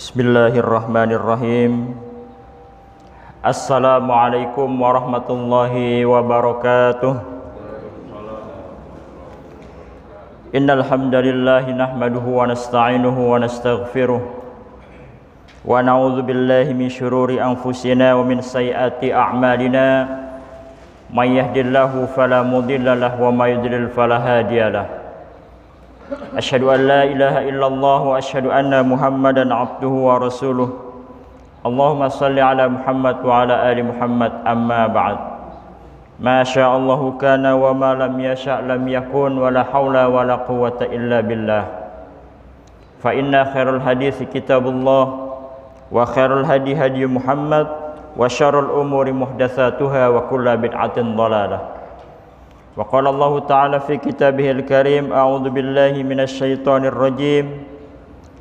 Bismillahirrahmanirrahim. Assalamualaikum warahmatullahi wabarakatuh. Innal hamdalillahi nahmaduhu wa nasta'inuhu wa nastaghfiruh wa na'udzu billahi min shururi anfusina wa min sayyiati a'malina. May yahdihillahu fala mudilla lahu wa may yudlil fala hadiyalah. Asyhadu an la ilaha illallah wa asyhadu anna Muhammadan abduhu wa rasuluh. Allahumma salli ala Muhammad wa ala ali Muhammad, amma ba'd. Ma sya'allahu kana wa ma lam yasha' lam yakun wa la haula wa la quwwata illa billah. Fa inna khairal hadithi kitabullah wa khairal hadi hadi Muhammad wa syarrul umuri muhdatsatuha wa kullu bid'atin dhalalah. Wa qala Allah ta'ala fi kitabihil karim, a'udzu billahi minasy syaithanir rajim.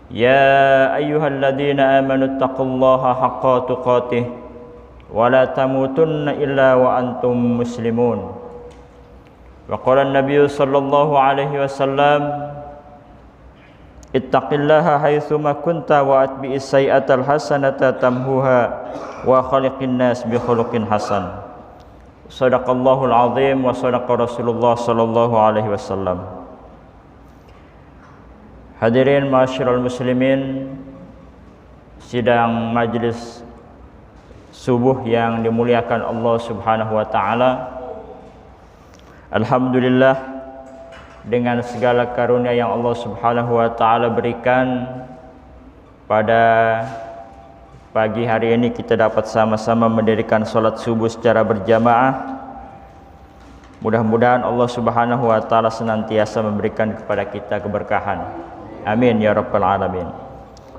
Ya ayyuhalladzina amanu taqullaha haqqa tuqatih wa la tamutunna illa wa antum muslimun. Wa qala an-nabiy sallallahu alaihi wasallam, ittaqillaha haitsuma kunta wa atbi'is sayyi'atal hasanata tamhuha wa khaliqin nas bi khuluqin hasan. Sadaqallahul azim wa sadaqa Rasulullah sallallahu alaihi wasallam. Hadirin ma'asyiral muslimin, sidang majelis subuh yang dimuliakan Allah Subhanahu wa taala. Alhamdulillah, dengan segala karunia yang Allah Subhanahu wa taala berikan, pada pagi hari ini kita dapat sama-sama mendirikan salat subuh secara berjamaah. Mudah-mudahan Allah Subhanahu wa taala senantiasa memberikan kepada kita keberkahan. Amin ya rabbal alamin.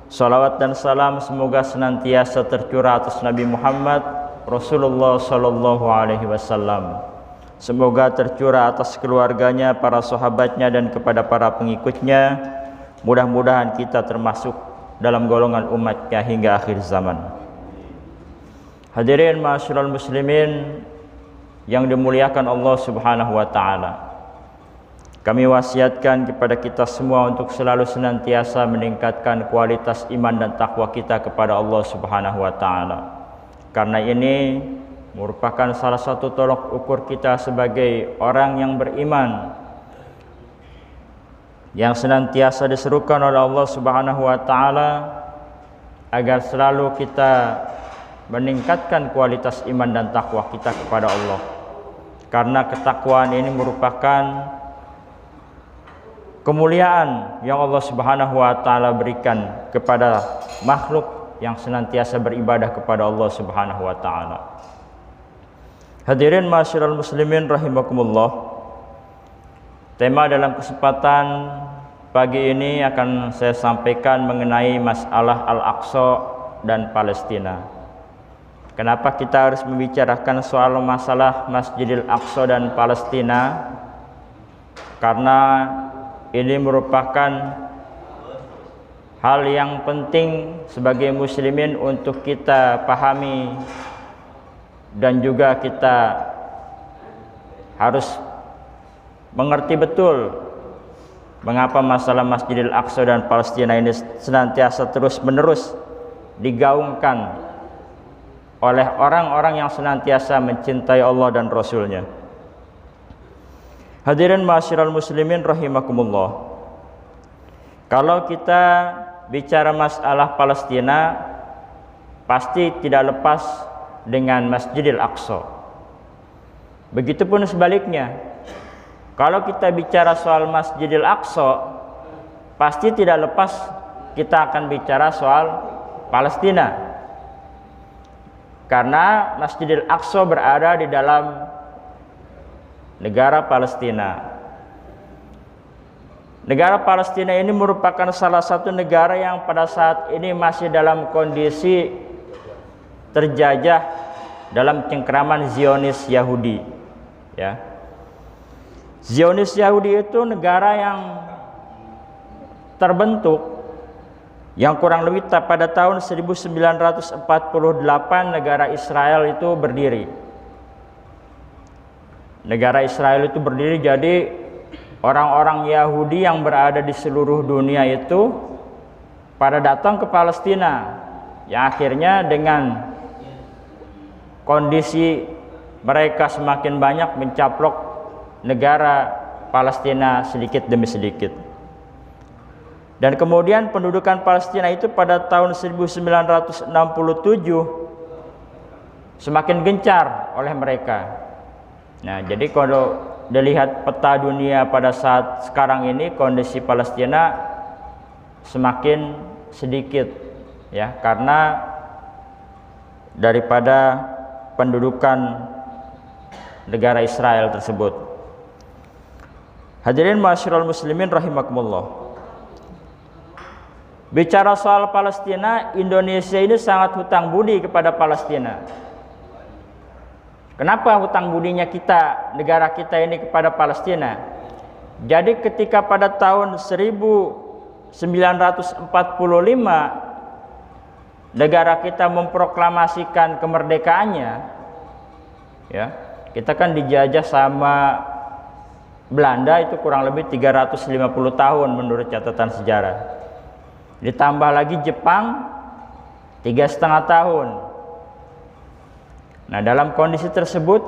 Salawat dan salam semoga senantiasa tercurah atas Nabi Muhammad Rasulullah sallallahu alaihi wasallam. Semoga tercurah atas keluarganya, para sahabatnya, dan kepada para pengikutnya. Mudah-mudahan kita termasuk dalam golongan umatnya hingga akhir zaman. Hadirin ma'asyiral muslimin yang dimuliakan Allah Subhanahu wa taala, kami wasiatkan kepada kita semua untuk selalu senantiasa meningkatkan kualitas iman dan takwa kita kepada Allah Subhanahu wa taala. Karena ini merupakan salah satu tolok ukur kita sebagai orang yang beriman, yang senantiasa diserukan oleh Allah Subhanahu wa taala agar selalu kita meningkatkan kualitas iman dan takwa kita kepada Allah. Karena ketakwaan ini merupakan kemuliaan yang Allah Subhanahu wa taala berikan kepada makhluk yang senantiasa beribadah kepada Allah Subhanahu wa taala. Hadirin ma'asyiral muslimin rahimakumullah. Tema dalam kesempatan pagi ini akan saya sampaikan mengenai masalah Al-Aqsa dan Palestina. Kenapa kita harus membicarakan soal masalah Masjidil Aqsa dan Palestina? Karena ini merupakan hal yang penting sebagai muslimin untuk kita pahami, dan juga kita harus mengerti betul mengapa masalah Masjidil Aqsa dan Palestina ini senantiasa terus-menerus digaungkan oleh orang-orang yang senantiasa mencintai Allah dan Rasul-Nya. Hadirin ma'asyiral muslimin rahimakumullah. Kalau kita bicara masalah Palestina, pasti tidak lepas dengan Masjidil Aqsa. Begitupun sebaliknya. Kalau kita bicara soal Masjidil Aqsa, pasti tidak lepas kita akan bicara soal Palestina. Karena Masjidil Aqsa berada di dalam negara Palestina. Negara Palestina ini merupakan salah satu negara yang pada saat ini masih dalam kondisi terjajah dalam cengkraman Zionis Yahudi, ya. Zionis Yahudi itu negara yang terbentuk yang kurang lebih pada tahun 1948 negara Israel itu berdiri. Negara Israel itu berdiri, jadi orang-orang Yahudi yang berada di seluruh dunia itu pada datang ke Palestina, yang akhirnya dengan kondisi mereka semakin banyak mencaplok negara Palestina sedikit demi sedikit. Dan kemudian pendudukan Palestina itu pada tahun 1967 semakin gencar oleh mereka. Nah, jadi kalau dilihat peta dunia pada saat sekarang ini, kondisi Palestina semakin sedikit ya, karena daripada pendudukan negara Israel tersebut. Hadirin ma'asyiral muslimin rahimakumullah. Bicara soal Palestina, Indonesia ini sangat hutang budi kepada Palestina. Kenapa hutang budinya kita, negara kita ini kepada Palestina? Jadi ketika pada tahun 1945 negara kita memproklamasikan kemerdekaannya, ya, kita kan dijajah sama Belanda itu kurang lebih 350 tahun menurut catatan sejarah. Ditambah lagi Jepang 3,5 tahun. Nah, dalam kondisi tersebut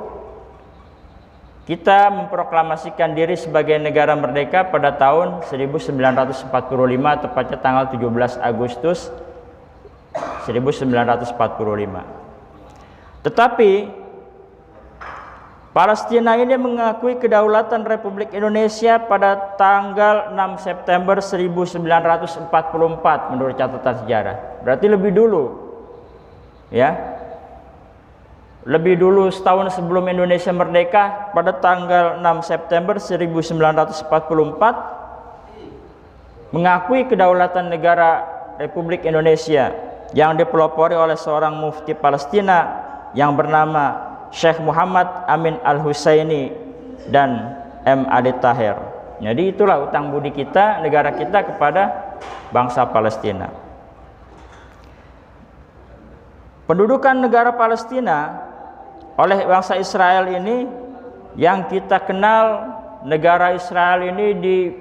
kita memproklamasikan diri sebagai negara merdeka pada tahun 1945, tepatnya tanggal 17 Agustus 1945. Tetapi Palestina ini mengakui kedaulatan Republik Indonesia pada tanggal 6 September 1944 menurut catatan sejarah. Berarti lebih dulu, ya, lebih dulu setahun sebelum Indonesia merdeka, pada tanggal 6 September 1944 mengakui kedaulatan negara Republik Indonesia yang dipelopori oleh seorang mufti Palestina yang bernama Syekh Muhammad Amin Al-Husaini dan M. Adi Tahir. Jadi itulah utang budi kita, negara kita, kepada bangsa Palestina. Pendudukan negara Palestina oleh bangsa Israel ini, yang kita kenal negara Israel ini di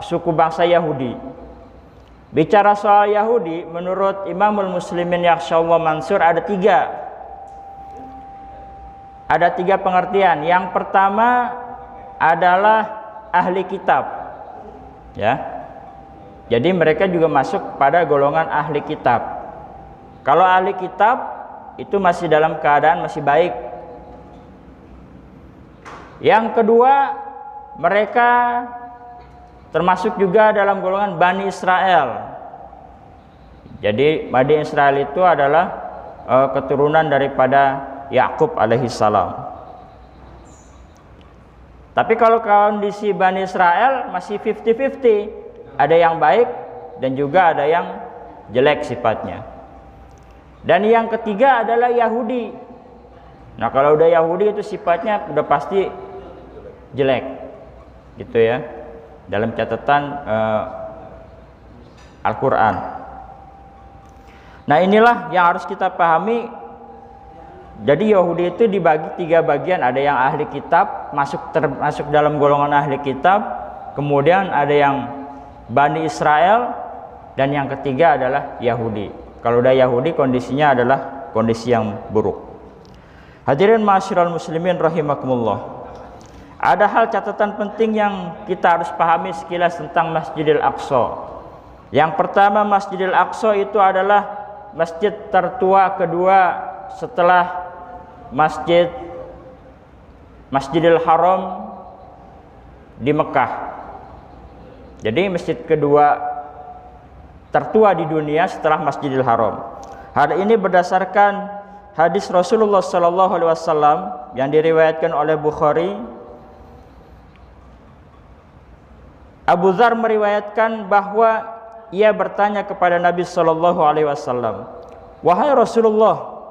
suku bangsa Yahudi. Bicara soal Yahudi, menurut Imamul Muslimin Yakhsyallah Mansur ada tiga pengertian. Yang pertama adalah ahli kitab, ya. Jadi mereka juga masuk pada golongan ahli kitab. Kalau ahli kitab itu masih dalam keadaan masih baik. Yang kedua, mereka termasuk juga dalam golongan Bani Israel. Jadi Bani Israel itu adalah keturunan daripada Yakub alaihissalam. Tapi kalau kondisi Bani Israel masih 50-50, ada yang baik dan juga ada yang jelek sifatnya. Dan yang ketiga adalah Yahudi. Nah, kalau udah Yahudi itu sifatnya udah pasti jelek, gitu ya, dalam catatan Al-Quran. Nah, inilah yang harus kita pahami. Jadi Yahudi itu dibagi 3 bagian. Ada yang ahli kitab, termasuk dalam golongan ahli kitab. Kemudian ada yang Bani Israel, dan yang ketiga adalah Yahudi. Kalau udah Yahudi, kondisinya adalah kondisi yang buruk. Hadirin ma'asyiral muslimin rahimakumullah. Ada hal catatan penting yang kita harus pahami sekilas tentang Masjidil Aqsa. Yang pertama, Masjidil Aqsa itu adalah masjid tertua kedua setelah Masjidil Haram di Mekah. Jadi masjid kedua tertua di dunia setelah Masjidil Haram. Hal ini berdasarkan hadis Rasulullah SAW yang diriwayatkan oleh Bukhari. Abu Dzar meriwayatkan bahwa ia bertanya kepada Nabi SAW, "Wahai Rasulullah,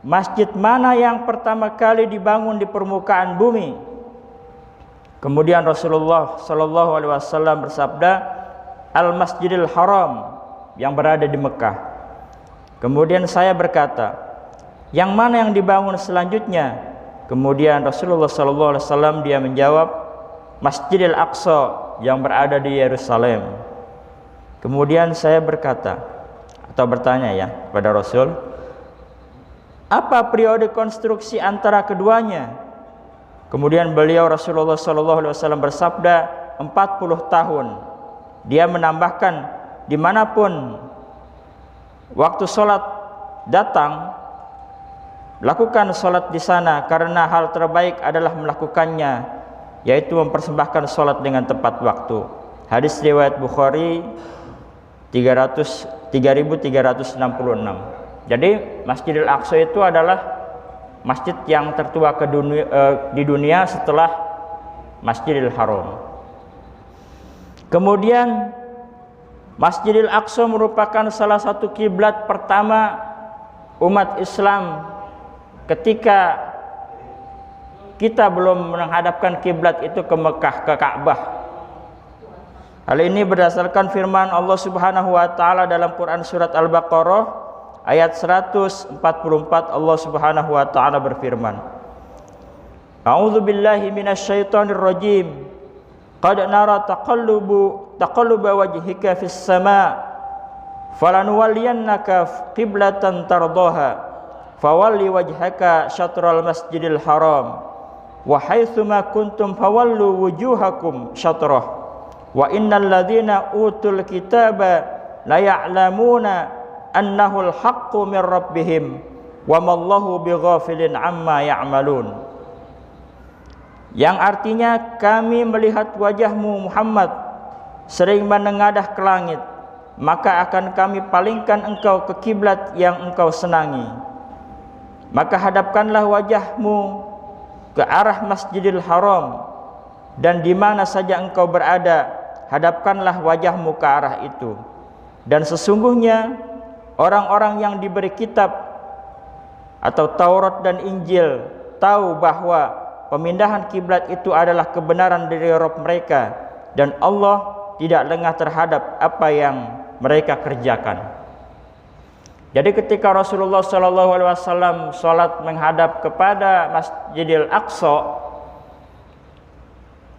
masjid mana yang pertama kali dibangun di permukaan bumi?" Kemudian Rasulullah SAW bersabda, "Al-Masjidil Haram," yang berada di Mekah. Kemudian saya berkata, "Yang mana yang dibangun selanjutnya?" Kemudian Rasulullah SAW dia menjawab, "Masjidil Aqsa yang berada di Yerusalem." Kemudian saya berkata atau bertanya ya kepada Rasul, apa periode konstruksi antara keduanya? Kemudian beliau Rasulullah SAW bersabda 40 tahun. Dia menambahkan, dimanapun waktu sholat datang, lakukan sholat di sana, karena hal terbaik adalah melakukannya, yaitu mempersembahkan sholat dengan tepat waktu. Hadis riwayat Bukhari 3366. Jadi Masjidil Aqsa itu adalah masjid yang tertua di dunia setelah Masjidil Haram. Kemudian Masjidil Aqsa merupakan salah satu kiblat pertama umat Islam ketika kita belum menghadapkan kiblat itu ke Mekah, ke Ka'bah. Hal ini berdasarkan firman Allah Subhanahu wa taala dalam Quran surat Al-Baqarah ayat 144. Allah Subhanahu wa taala berfirman, A'udzu billahi minasyaitonir rajim. Qad nara taqalluba wajhika fis sama' falanuwalliyannaka qiblatan tardaha fawalli wajhaka syatral masjidil haram wa haitsuma kuntum fawallu wujuhakum syatrah wa innal ladzina utul kitaba la ya'lamuna annahul haqqu mir rabbihim wa mallahu bighafilin amma ya'malun. Yang artinya, kami melihat wajahmu Muhammad sering menengadah ke langit, maka akan kami palingkan engkau ke kiblat yang engkau senangi. Maka hadapkanlah wajahmu ke arah Masjidil Haram, dan di mana saja engkau berada, hadapkanlah wajahmu ke arah itu. Dan sesungguhnya orang-orang yang diberi kitab atau Taurat dan Injil tahu bahwa pemindahan kiblat itu adalah kebenaran dari Rabb mereka, dan Allah tidak lengah terhadap apa yang mereka kerjakan. Jadi ketika Rasulullah SAW sholat menghadap kepada Masjidil Aqsa,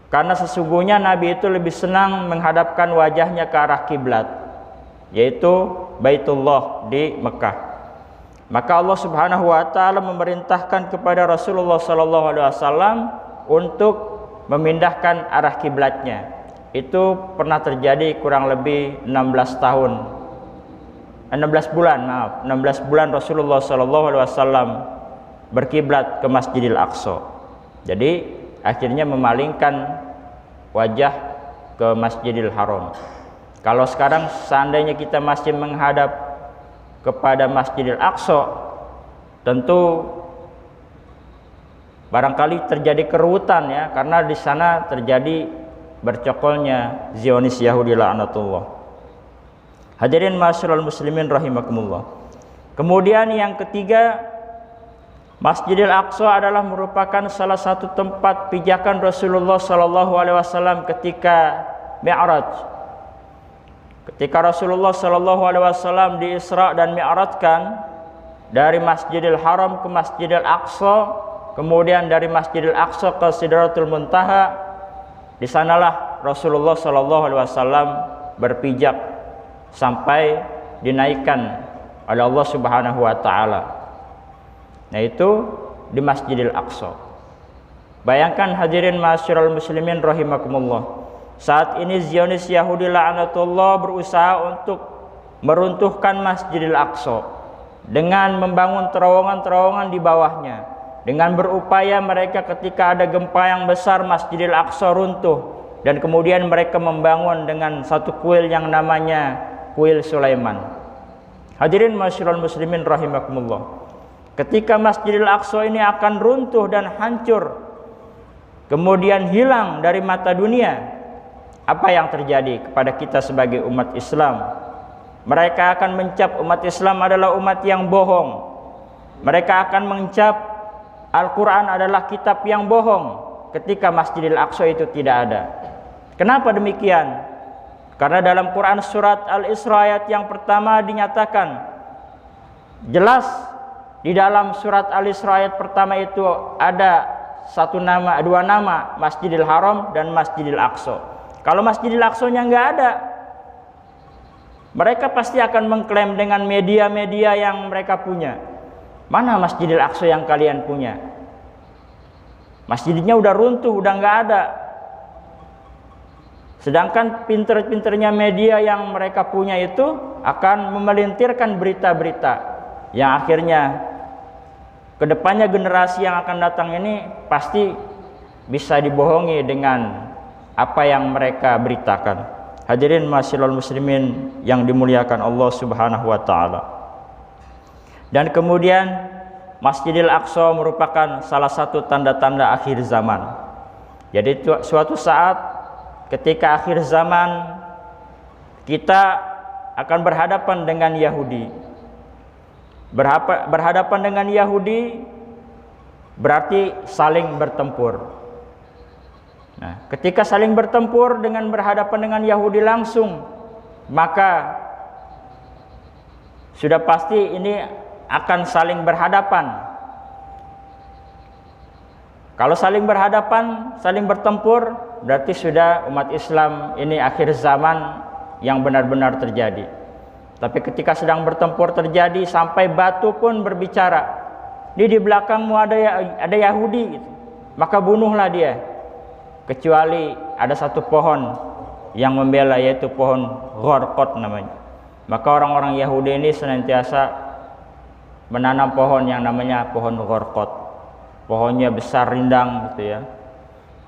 karena sesungguhnya Nabi itu lebih senang menghadapkan wajahnya ke arah kiblat, yaitu Baitullah di Mekah. Maka Allah Subhanahu wa taala memerintahkan kepada Rasulullah SAW untuk memindahkan arah kiblatnya. Itu pernah terjadi kurang lebih 16 bulan Rasulullah SAW berkiblat ke Masjidil Aqsa. Jadi akhirnya memalingkan wajah ke Masjidil Haram. Kalau sekarang seandainya kita masih menghadap kepada Masjidil Aqsa, tentu barangkali terjadi keruutan ya, karena di sana terjadi bercokolnya Zionis Yahudi laknatullah. Hadirin ma'asyiral muslimin rahimakumullah. Kemudian yang ketiga, Masjidil Aqsa adalah merupakan salah satu tempat pijakan Rasulullah SAW ketika Mi'raj. Ketika Rasulullah SAW di Isra dan Mi'rajkan dari Masjidil Haram ke Masjidil Aqsa, kemudian dari Masjidil Aqsa ke Sidratul Muntaha, di sanalah Rasulullah SAW berpijak sampai dinaikkan oleh Allah Subhanahu wa taala. Nah, itu di Masjidil Aqsa. Bayangkan hadirin ma'asyiral muslimin rahimakumullah, saat ini Zionis Yahudi laknatullah berusaha untuk meruntuhkan Masjidil Aqsa dengan membangun terowongan-terowongan di bawahnya, dengan berupaya mereka ketika ada gempa yang besar Masjidil Aqsa runtuh, dan kemudian mereka membangun dengan satu kuil yang namanya Kuil Sulaiman. Hadirin ma'asyiral muslimin rahimakumullah, ketika Masjidil Aqsa ini akan runtuh dan hancur, kemudian hilang dari mata dunia, apa yang terjadi kepada kita sebagai umat Islam? Mereka akan mencap umat Islam adalah umat yang bohong. Mereka akan mencap Al-Quran adalah kitab yang bohong ketika Masjidil Aqsa itu tidak ada. Kenapa demikian? Karena dalam Quran surat Al-Isra ayat yang pertama dinyatakan jelas, di dalam surat Al-Isra ayat pertama itu ada dua nama, Masjidil Haram dan Masjidil Aqsa. Kalau Masjidil Aqsa-nya nggak ada, Mereka pasti akan mengklaim dengan media-media yang mereka punya. Mana Masjidil Aqsa yang kalian punya? Masjidnya udah runtuh, udah nggak ada. Sedangkan pinter-pinternya media yang mereka punya itu akan memelintirkan berita-berita yang akhirnya kedepannya generasi yang akan datang ini pasti bisa dibohongi dengan apa yang mereka beritakan. Hadirin ma'asyiral muslimin yang dimuliakan Allah Subhanahu wa taala. Dan kemudian Masjidil Aqsa merupakan salah satu tanda-tanda akhir zaman. Jadi suatu saat ketika akhir zaman kita akan berhadapan dengan Yahudi. Berhadapan dengan Yahudi berarti saling bertempur. Nah, ketika saling bertempur dengan berhadapan dengan Yahudi langsung, maka sudah pasti ini akan saling berhadapan. Kalau saling berhadapan, saling bertempur, berarti sudah umat Islam ini akhir zaman yang benar-benar terjadi. Tapi ketika sedang bertempur terjadi sampai batu pun berbicara, ini di belakangmu ada Yahudi, gitu. Maka bunuhlah dia. Kecuali ada satu pohon yang membela, yaitu pohon Gharqad namanya. Maka orang-orang Yahudi ini senantiasa menanam pohon yang namanya pohon Gharqad. Pohonnya besar rindang gitu ya.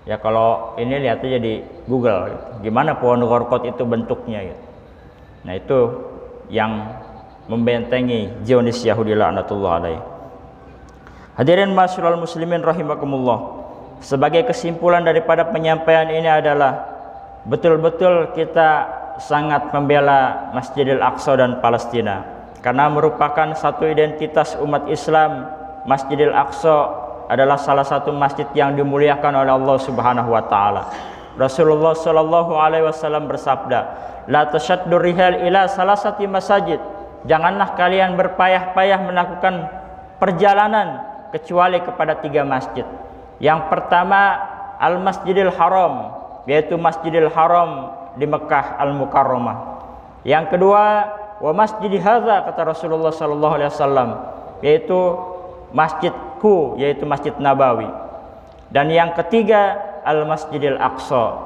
Ya kalau ini lihat aja di Google gitu. Gimana pohon Gharqad itu bentuknya gitu. Nah itu yang membentengi Zionis Yahudi laknatullah alaihi. Hadirin ma'asyiral muslimin rahimakumullah. Sebagai kesimpulan daripada penyampaian ini adalah betul-betul kita sangat membela Masjidil Aqsa dan Palestina karena merupakan satu identitas umat Islam. Masjidil Aqsa adalah salah satu masjid yang dimuliakan oleh Allah Subhanahu wa taala. Rasulullah sallallahu alaihi wasallam bersabda, "La tashaddu rihal ila salasati masajid." Janganlah kalian berpayah-payah melakukan perjalanan kecuali kepada 3 masjid. Yang pertama Al-Masjidil Haram, yaitu Masjidil Haram di Mekah Al-Mukarramah. Yang kedua wa masjidi hadza, kata Rasulullah sallallahu alaihi wasallam, yaitu masjidku, yaitu Masjid Nabawi. Dan yang ketiga Al-Masjidil Aqsa.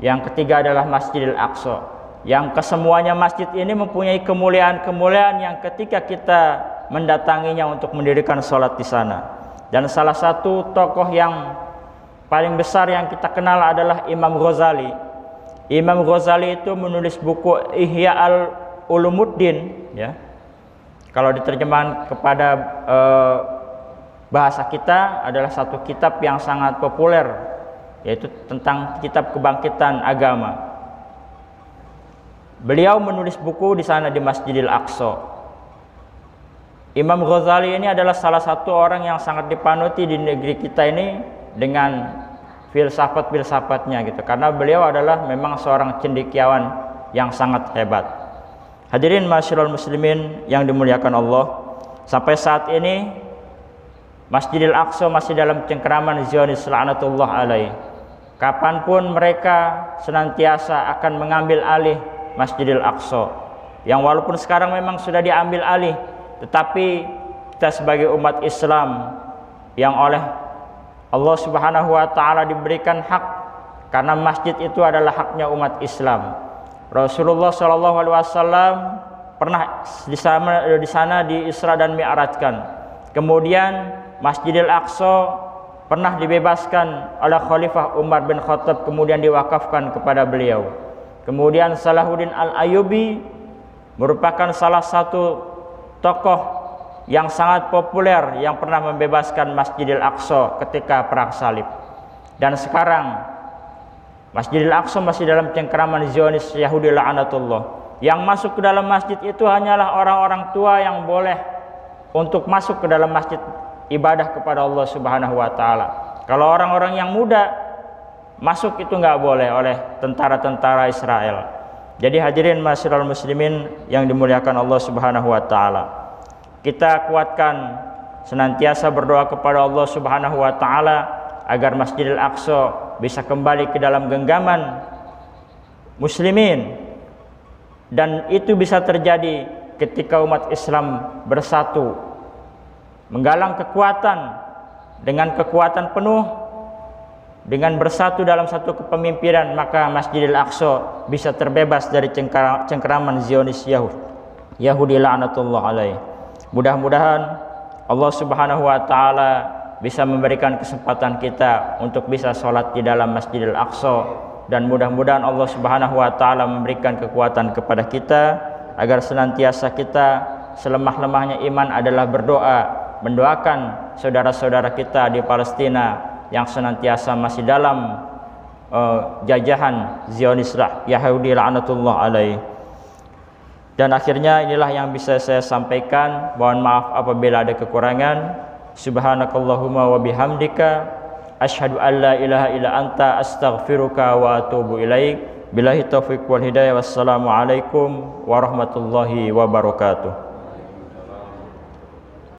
Yang ketiga adalah Masjidil Aqsa. Yang kesemuanya masjid ini mempunyai kemuliaan-kemuliaan yang ketika kita mendatanginya untuk mendirikan sholat di sana. Dan salah satu tokoh yang paling besar yang kita kenal adalah Imam Ghazali. Imam Ghazali itu menulis buku Ihya al-Ulumuddin, ya. Kalau diterjemahkan kepada bahasa kita adalah satu kitab yang sangat populer, yaitu tentang kitab kebangkitan agama. Beliau menulis buku di sana di Masjidil Aqsa. Imam Ghazali ini adalah salah satu orang yang sangat dipanuti di negeri kita ini dengan filsafat-filsafatnya gitu. Karena beliau adalah memang seorang cendekiawan yang sangat hebat. Hadirin ma'asyiral muslimin yang dimuliakan Allah, sampai saat ini Masjidil Aqsa masih dalam cengkeraman Zionis laknatullah alaihi. Kapanpun mereka senantiasa akan mengambil alih Masjidil Aqsa, yang walaupun sekarang memang sudah diambil alih, tetapi kita sebagai umat Islam yang oleh Allah Subhanahu wa taala diberikan hak, karena masjid itu adalah haknya umat Islam. Rasulullah sallallahu alaihi wasallam pernah di sana di Isra dan Mi'rajkan. Kemudian Masjidil Aqsa pernah dibebaskan oleh Khalifah Umar bin Khattab, kemudian diwakafkan kepada beliau. Kemudian Salahuddin Al-Ayyubi merupakan salah satu tokoh yang sangat populer yang pernah membebaskan Masjidil Aqsa ketika perang salib. Dan sekarang Masjidil Aqsa masih dalam cengkeraman Zionis Yahudi laknatullah. Yang masuk ke dalam masjid itu hanyalah orang-orang tua yang boleh untuk masuk ke dalam masjid ibadah kepada Allah Subhanahu wa taala. Kalau orang-orang yang muda masuk itu nggak boleh oleh tentara-tentara Israel. Jadi hadirin ma'asyiral muslimin yang dimuliakan Allah Subhanahu wa taala, kita kuatkan senantiasa berdoa kepada Allah Subhanahu wa taala agar Masjidil Aqsa bisa kembali ke dalam genggaman muslimin, Dan itu bisa terjadi ketika umat Islam bersatu, menggalang kekuatan dengan kekuatan penuh, dengan bersatu dalam satu kepemimpinan, maka Masjidil Aqsa bisa terbebas dari cengkeraman Zionis Yahudi laknatullah alaih. Mudah-mudahan Allah Subhanahu wa taala bisa memberikan kesempatan kita untuk bisa sholat di dalam Masjidil Aqsa, dan mudah-mudahan Allah Subhanahu wa taala memberikan kekuatan kepada kita agar senantiasa kita selemah-lemahnya iman adalah berdoa, mendoakan saudara-saudara kita di Palestina yang senantiasa masih dalam jajahan Zionis Yahudi laknatullah alaih. Dan akhirnya inilah yang bisa saya sampaikan. Mohon maaf apabila ada kekurangan. Subhanakallahumma wa bihamdika asyhadu an la ilaha illa anta astaghfiruka wa atubu ilaik. Billahi taufiq wal hidayah. Wassalamu alaikum warahmatullahi wabarakatuh.